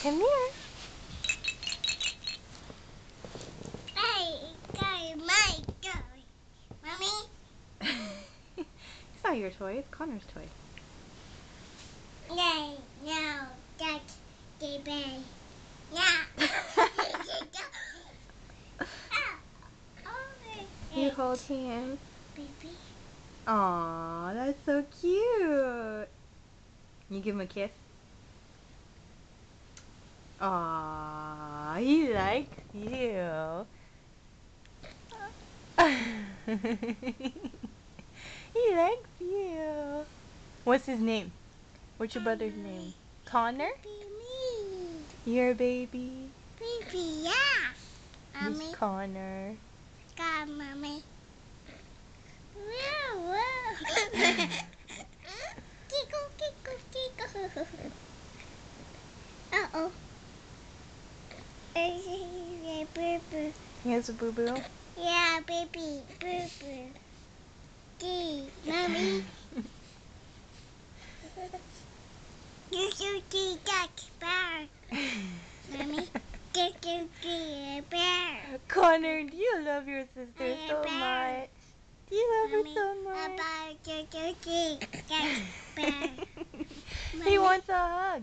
Come here. Hey, go, my toy. Mommy? It's not your toy. It's Connor's toy. No, that's the bed. No. You hold hands. Baby. Aw, that's so cute. You give him a kiss? Aw, he likes you. He likes you. What's his name? What's your brother's name? Connor? Baby. Your baby. Baby, yeah. He's Mommy. Connor. God, mommy. Whoa. Tickle, tickle, tickle. Uh-oh. Boo-boo. He has a boo-boo? Yeah, baby. Boo-boo. Gee, mommy. You should see that bear. Mommy. You bear. Connor, do you love your sister so Bear. much? Do you love her so much? About you that bear. He wants a hug.